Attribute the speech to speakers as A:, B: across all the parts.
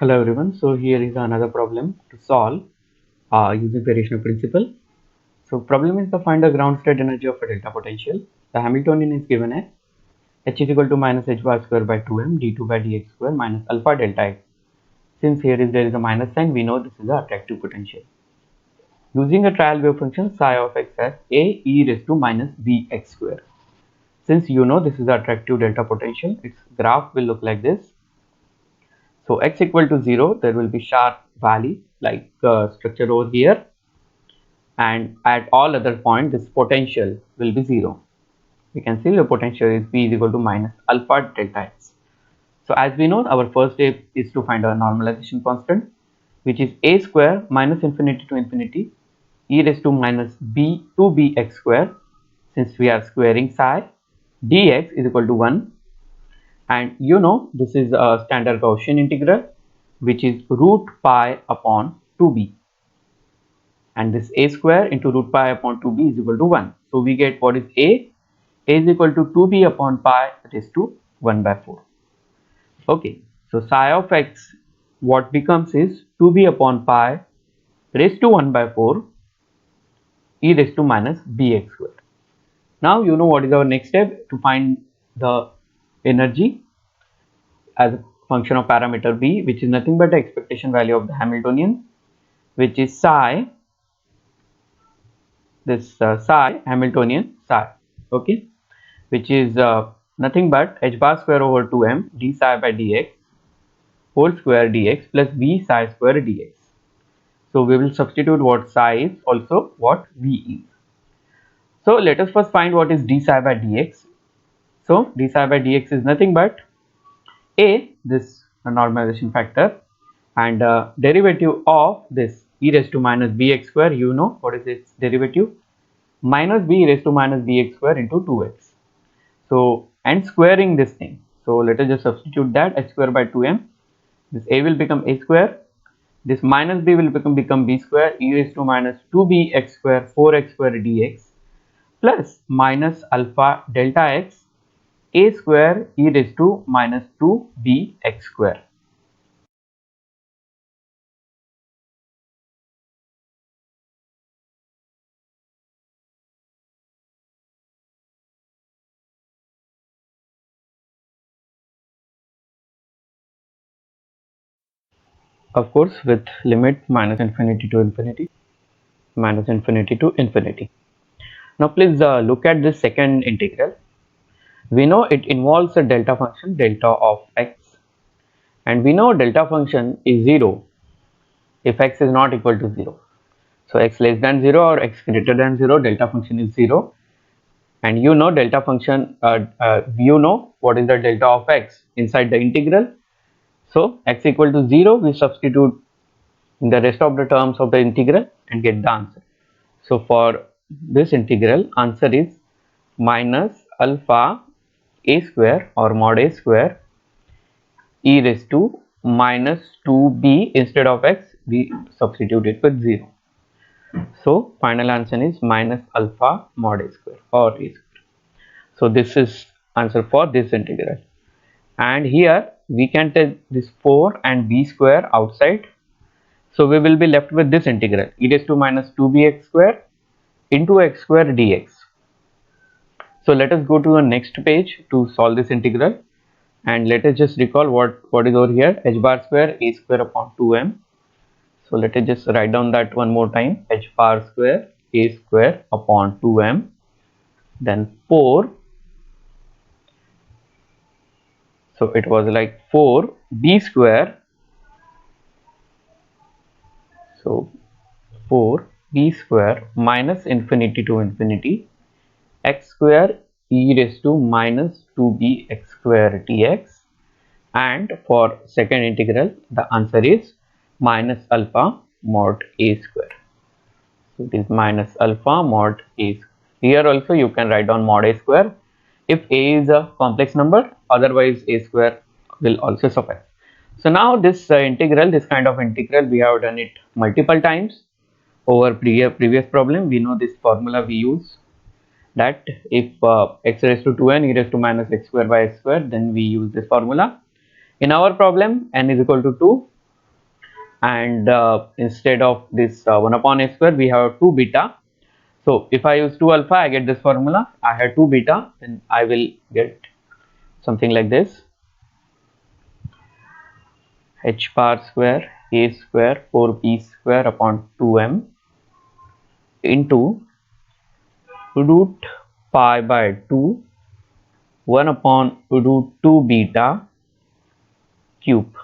A: Hello everyone. So here is another problem to solve using variational principle. So problem is to find the ground state energy of a delta potential. The Hamiltonian is given as h is equal to minus h bar square by 2m d2 by dx square minus alpha delta x. Since there is a minus sign, we know this is the attractive potential. Using a trial wave function psi of x as a e raised to minus bx square. Since you know this is the attractive delta potential, its graph will look like this. So x equal to 0, there will be sharp valley like structure over here, and at all other points this potential will be 0. We can see the potential is p is equal to minus alpha delta x. So as we know, our first step is to find a normalization constant, which is a square minus infinity to infinity e raised to minus b 2bx square. Since we are squaring psi, dx is equal to 1, and you know this is a standard Gaussian integral, which is root pi upon 2b, and this a square into root pi upon 2b is equal to 1. So we get what is a is equal to 2b upon pi raised to 1 by 4. Okay, so psi of x what becomes is 2b upon pi raised to 1 by 4 e raised to minus bx square. Now you know what is our next step to find the energy as a function of parameter b, which is nothing but the expectation value of the Hamiltonian, which is psi, this psi Hamiltonian psi, okay, which is nothing but h bar square over 2m d psi by dx whole square dx plus v psi square dx. So we will substitute what psi is, also what v is. So let us first find what is d psi by dx. So d psi by dx is nothing but a, this normalization factor, and derivative of this e raised to minus bx square, you know what is its derivative, minus b raised to minus bx square into 2x. So and squaring this thing, so let us just substitute that h square by 2m, this a will become a square, this minus b will become b square e raised to minus 2bx square 4x square dx plus minus alpha delta x a square e raised to minus 2bx square. Of course with limit minus infinity to infinity, minus infinity to infinity. Now please look at this second integral. We know it involves a delta function delta of x, and we know delta function is 0 if x is not equal to 0. So x less than 0 or x greater than 0, delta function is 0, and you know delta function, you know what is the delta of x inside the integral. So x equal to 0, we substitute in the rest of the terms of the integral and get the answer. So for this integral, answer is minus alpha a square or mod a square e raised to minus 2b, instead of x we substitute it with 0. So final answer is minus alpha mod a square or a square. So this is answer for this integral, and here we can take this 4 and b square outside. So we will be left with this integral e raised to minus 2bx square into x square dx. So let us go to the next page to solve this integral, and let us just recall what is over here, h bar square a square upon 2m. So let us just write down that one more time, h bar square a square upon 2m, then 4, so it was like 4 b square, so 4 b square minus infinity to infinity x square e raised to minus 2bx square dx, and for second integral the answer is minus alpha mod a square. So it is minus alpha mod a square. Here also you can write down mod a square if a is a complex number, otherwise a square will also suffice. So now this integral, this kind of integral, we have done it multiple times over previous problem. We know this formula we use, that if x raised to 2n e raised to minus x square by x square, then we use this formula. In our problem n is equal to 2, and instead of this 1 upon a square we have 2 beta. So if I use 2 alpha I get this formula. I have 2 beta, then I will get something like this: h bar square a square 4b square upon 2m into root pi by 2 1 upon root 2 beta cube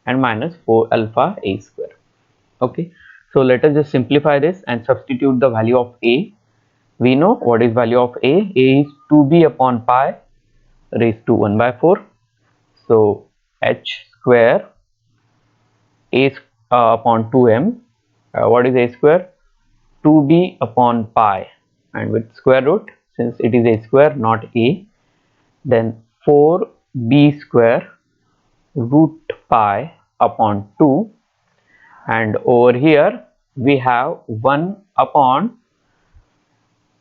A: and minus 4 alpha a square. Okay, so let us just simplify this and substitute the value of a. We know what is value of a. A is 2b upon pi raised to 1 by 4. So h square a upon 2m. What is a square? 2b upon pi, and with square root, since it is a square not a, then 4b square root pi upon 2, and over here we have 1 upon,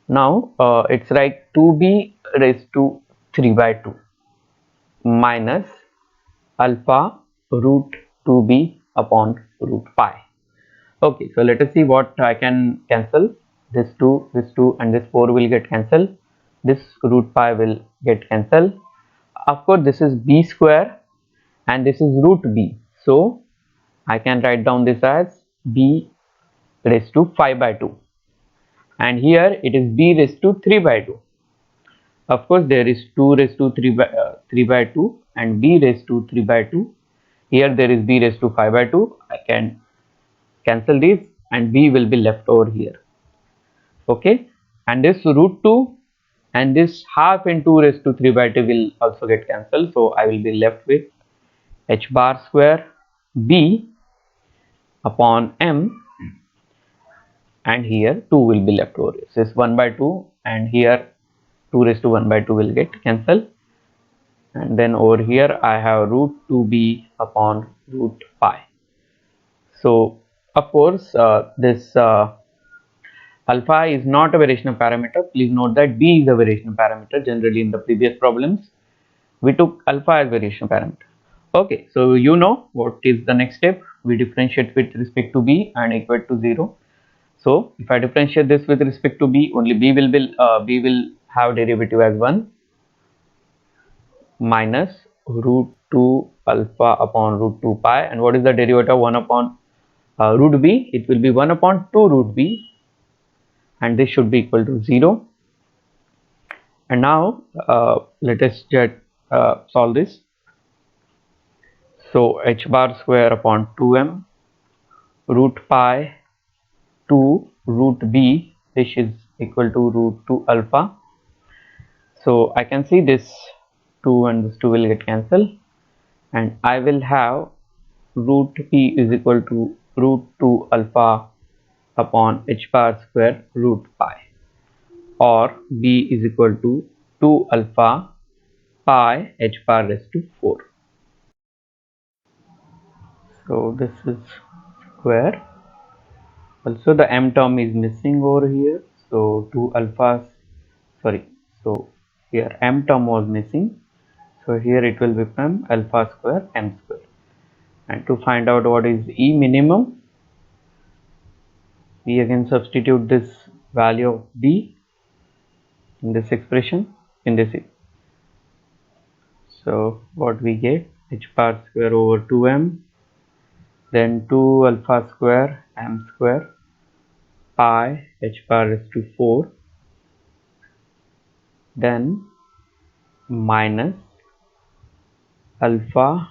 A: now it's like 2b raised to 3 by 2 minus alpha root 2b upon root pi. Okay, so let us see what I can cancel. This 2 and this 4 will get cancelled. This root pi will get cancelled. Of course this is b square and this is root b, so I can write down this as b raised to 5 by 2, and here it is b raised to 3 by 2. Of course there is 2 raised to 3 by 2 and b raised to 3 by 2. Here there is b raised to 5 by 2. I can cancel these and b will be left over here. Okay, and this root 2 and this half into raised to 3 by 2 will also get cancelled, so I will be left with h bar square b upon m, and here 2 will be left over here. So this 1 by 2 and here 2 raised to 1 by 2 will get cancelled, and then over here I have root 2b upon root pi. So of course this alpha is not a variational parameter. Please note that b is a variational parameter. Generally in the previous problems we took alpha as variational parameter. Okay, so you know what is the next step. We differentiate with respect to b and equate to 0. So if I differentiate this with respect to b, only b will have derivative as 1 minus root 2 alpha upon root 2 pi, and what is the derivative of 1 upon root b? It will be 1 upon 2 root b, and this should be equal to 0. And now let us just solve this. So h bar square upon 2m root pi 2 root b, this is equal to root 2 alpha. So I can see this 2 and this 2 will get cancelled, and I will have root p is equal to root 2 alpha upon h bar square root pi, or b is equal to 2 alpha pi h bar raised to 4. So this is square. Also the m term is missing over here, so 2 alphas, sorry, so here m term was missing, so here it will become alpha square m square. And to find out what is E minimum, we again substitute this value of B in this expression, in this. So what we get, h bar square over 2m, then 2 alpha square m square pi h bar raised to 4, then minus alpha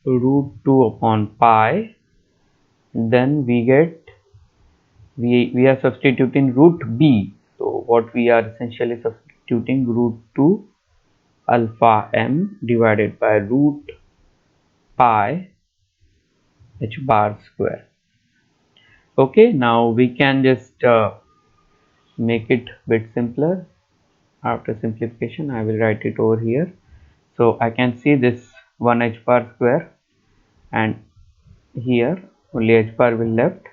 A: root 2 upon pi, then we get, we are substituting root b, so what we are essentially substituting root 2 alpha m divided by root pi h bar square. Okay, now we can just make it a bit simpler. After simplification I will write it over here. So I can see this 1 h bar square, and here only h bar will left.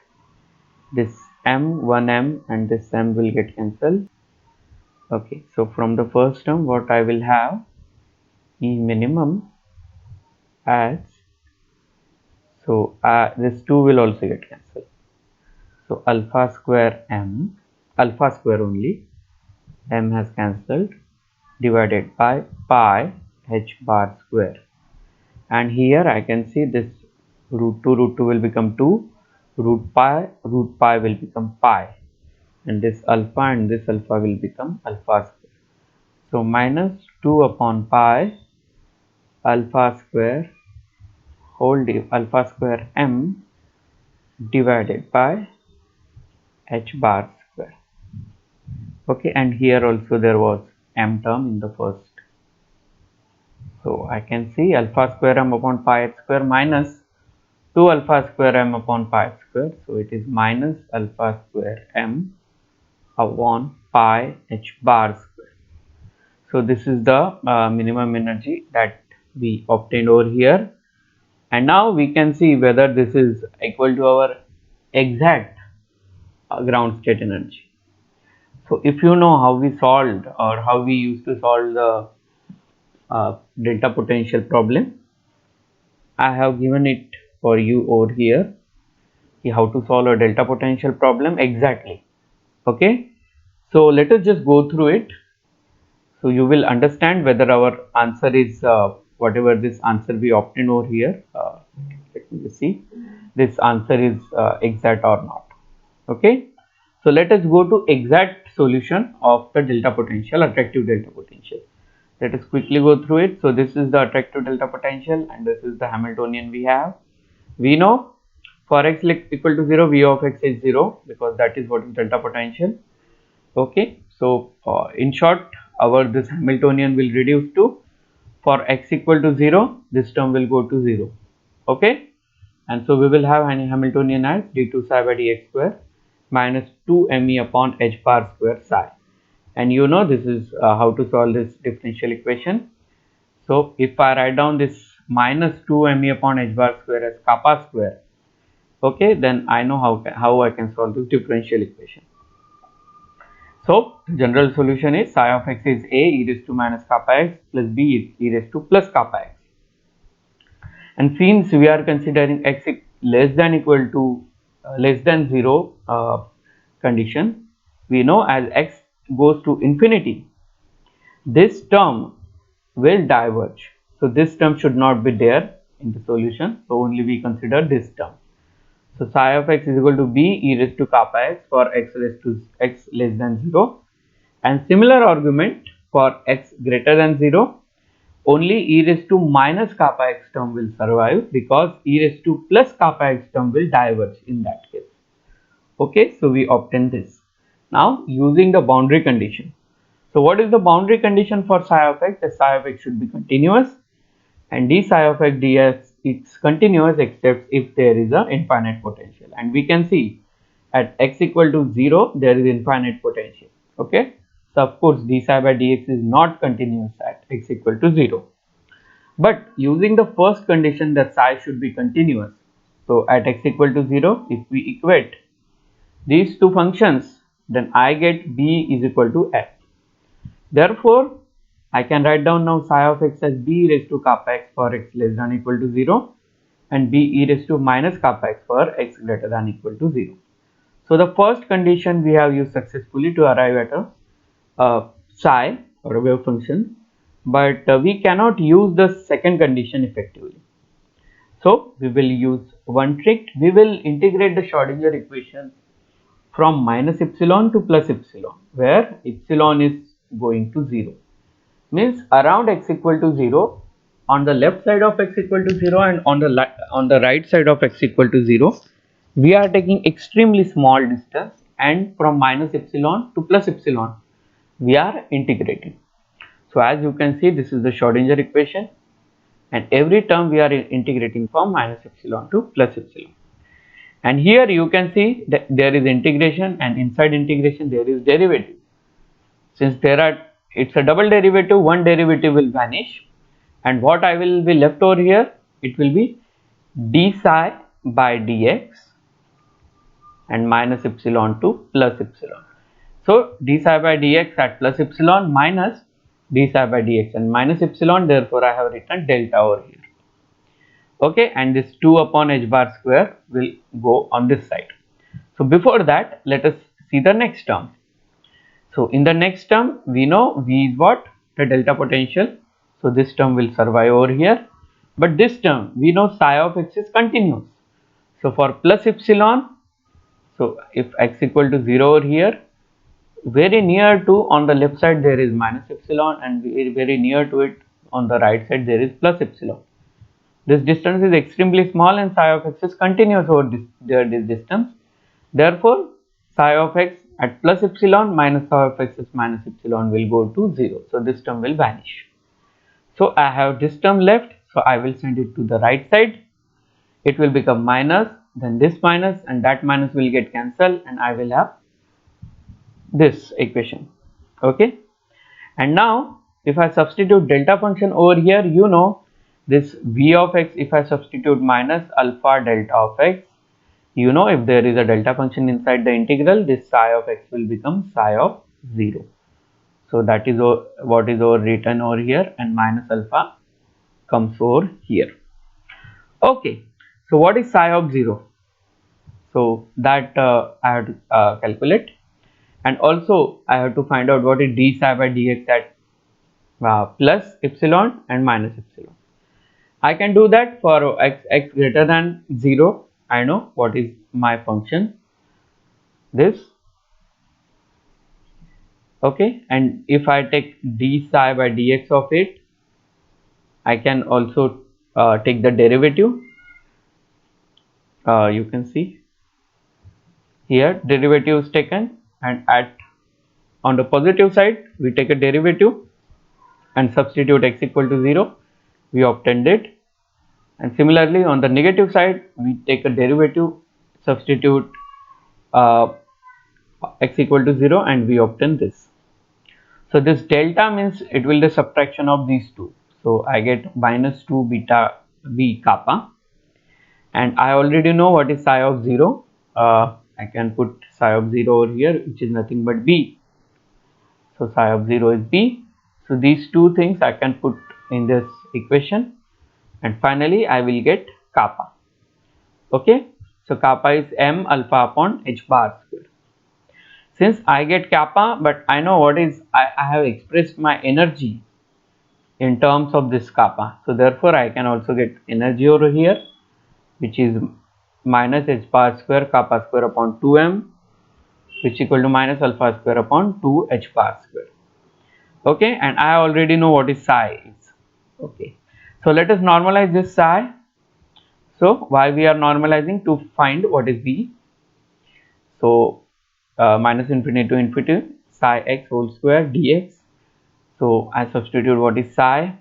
A: This m, 1m and this m will get cancelled. Okay, so from the first term what I will have, E minimum as So this 2 will also get cancelled. So alpha square m, alpha square only, m has cancelled, divided by pi h bar square. And here I can see this root 2 will become 2, root pi will become pi, and this alpha and this alpha will become alpha square. So minus 2 upon pi alpha square whole alpha square m divided by h bar square. Okay, and here also there was m term in the first. So I can see alpha square m upon pi h square minus 2 alpha square m upon pi h square. So it is minus alpha square m upon pi h bar square. So this is the minimum energy that we obtained over here. And now we can see whether this is equal to our exact ground state energy. So if you know how we solved or how we used to solve the delta potential problem, I have given it for you over here, how to solve a delta potential problem exactly. Okay, so let us just go through it, so you will understand whether our answer is whatever this answer we obtained over here. Let me just see, this answer is exact or not. Okay, so let us go to exact solution of the delta potential, attractive delta potential. Let us quickly go through it. So this is the attractive delta potential and this is the Hamiltonian we have. We know for x equal to 0, V of x is 0 because that is what is delta potential. Okay, so in short, our this Hamiltonian will reduce to, for x equal to 0, this term will go to 0. Okay, and so we will have an Hamiltonian as d2 psi by dx square minus 2 me upon h bar square psi. And you know this is how to solve this differential equation. So if I write down this minus 2 me upon h bar square as kappa square, okay, then I know how I can solve this differential equation. So general solution is psi of x is a e raised to minus kappa x plus b is e raised to plus kappa x. And since we are considering x less than equal to less than 0 condition, we know as x goes to infinity, this term will diverge. So this term should not be there in the solution. So only we consider this term. So psi of x is equal to b e raised to kappa x for x raised to x less than 0. And similar argument for x greater than 0, only e raised to minus kappa x term will survive because e raised to plus kappa x term will diverge in that case. Okay, so we obtain this. Now using the boundary condition. So what is the boundary condition for psi of x? The psi of x should be continuous and d psi of x ds is continuous except if there is a infinite potential, and we can see at x equal to 0 there is infinite potential. Okay, so of course d psi by dx is not continuous at x equal to 0, but using the first condition that psi should be continuous, so at x equal to 0 if we equate these two functions, then I get b is equal to f. Therefore I can write down now psi of x as b raised to kappa x for x less than equal to 0 and b e raised to minus kappa x for x greater than equal to 0. So the first condition we have used successfully to arrive at a psi or a wave function, but we cannot use the second condition effectively. So we will use one trick. We will integrate the Schrodinger equation from minus epsilon to plus epsilon, where epsilon is going to 0. Means around x equal to 0, on the left side of x equal to 0 and on the right side of x equal to 0, we are taking extremely small distance, and from minus epsilon to plus epsilon we are integrating. So as you can see, this is the Schrodinger equation, and every term we are integrating from minus epsilon to plus epsilon. And here you can see that there is integration, and inside integration there is derivative. Since it's a double derivative, one derivative will vanish, and what I will be left over here, it will be d psi by dx and minus epsilon to plus epsilon. So d psi by dx at plus epsilon minus d psi by dx and minus epsilon, therefore I have written delta over here. Okay, and this 2 upon h bar square will go on this side. So before that, let us see the next term. So in the next term, we know V is what? The delta potential. So this term will survive over here, but this term we know psi of x is continuous. So for plus epsilon, so if x equal to 0 over here, very near to, on the left side there is minus epsilon, and very near to it on the right side there is plus epsilon. This distance is extremely small and psi of x is continuous over this distance. Therefore, psi of x at plus epsilon minus psi of x is minus epsilon will go to 0. So this term will vanish. So I have this term left. So I will send it to the right side. It will become minus, then this minus, and that minus will get cancelled, and I will have this equation. Okay. And now if I substitute delta function over here, you know this v of x, if I substitute minus alpha delta of x, you know if there is a delta function inside the integral, this psi of x will become psi of 0. So that is what is over written over here, and minus alpha comes over here. Okay, so what is psi of 0? So that I have to calculate, and also I have to find out what is d psi by dx at plus epsilon and minus epsilon. I can do that for x greater than 0. I know what is my function, this. Okay, and if I take d psi by dx of it, I can also take the derivative. You can see here derivative is taken, and on the positive side we take a derivative and substitute x equal to 0, we obtained it. And similarly on the negative side we take a derivative, substitute x equal to 0, and we obtain this. So this delta means it will be the subtraction of these two. So I get minus 2 beta b kappa, and I already know what is psi of 0. I can put psi of 0 over here, which is nothing but b. So psi of 0 is b. So these two things I can put in this equation, and finally I will get kappa. Okay, so kappa is m alpha upon h bar square. Since I get kappa, but I know what is, I have expressed my energy in terms of this kappa. So therefore I can also get energy over here, which is minus h bar square kappa square upon 2m, which equal to minus alpha square upon 2 h bar square. Okay, and I already know what is psi is. Okay, so let us normalize this psi. So why we are normalizing? To find what is v. So minus infinity to infinity psi x whole square dx. So I substitute what is psi,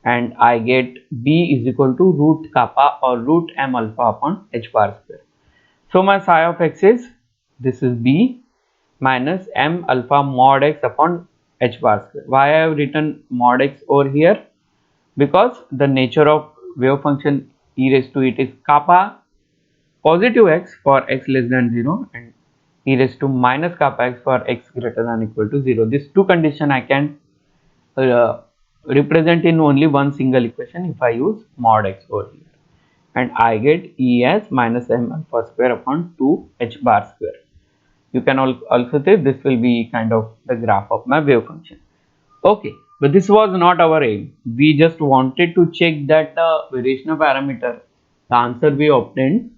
A: and I get b is equal to root kappa or root m alpha upon h bar square. So my psi of x is, this is b minus m alpha mod x upon h bar square. Why I have written mod x over here? Because the nature of wave function e raised to it is kappa positive x for x less than 0 and e raised to minus kappa x for x greater than or equal to 0. These two conditions I can represent in only one single equation if I use mod x over here, and I get E as minus m alpha square upon 2 h bar square. You can also say this will be kind of the graph of my wave function. Okay, but this was not our aim. We just wanted to check that the variation parameter, the answer we obtained,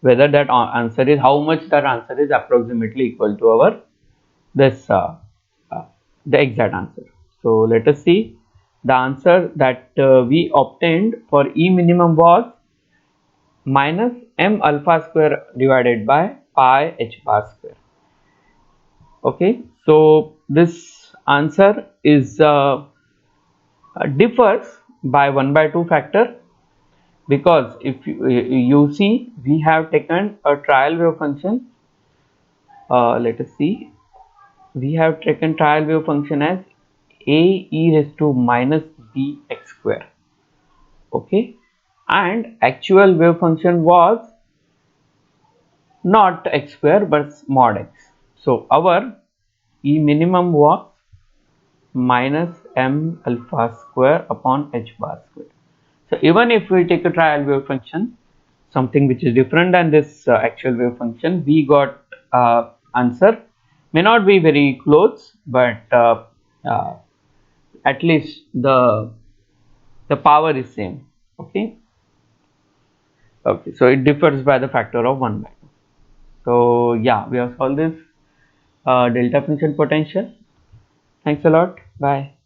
A: whether that answer is, how much that answer is approximately equal to our this the exact answer. So let us see. The answer that we obtained for E minimum was minus m alpha square divided by pi h bar square. Okay, so this answer is differs by 1/2 factor, because if you see we have taken a trial wave function. Let us see, we have taken trial wave function as a e raised to minus b x square. Okay, and actual wave function was not x square but mod x. So our E minimum was minus m alpha square upon h bar square. So even if we take a trial wave function, something which is different than this actual wave function, we got answer may not be very close, but at least the power is same. Okay. Okay, so it differs by the factor of 1/2. So yeah, we have solved this delta function potential. Thanks a lot. Bye.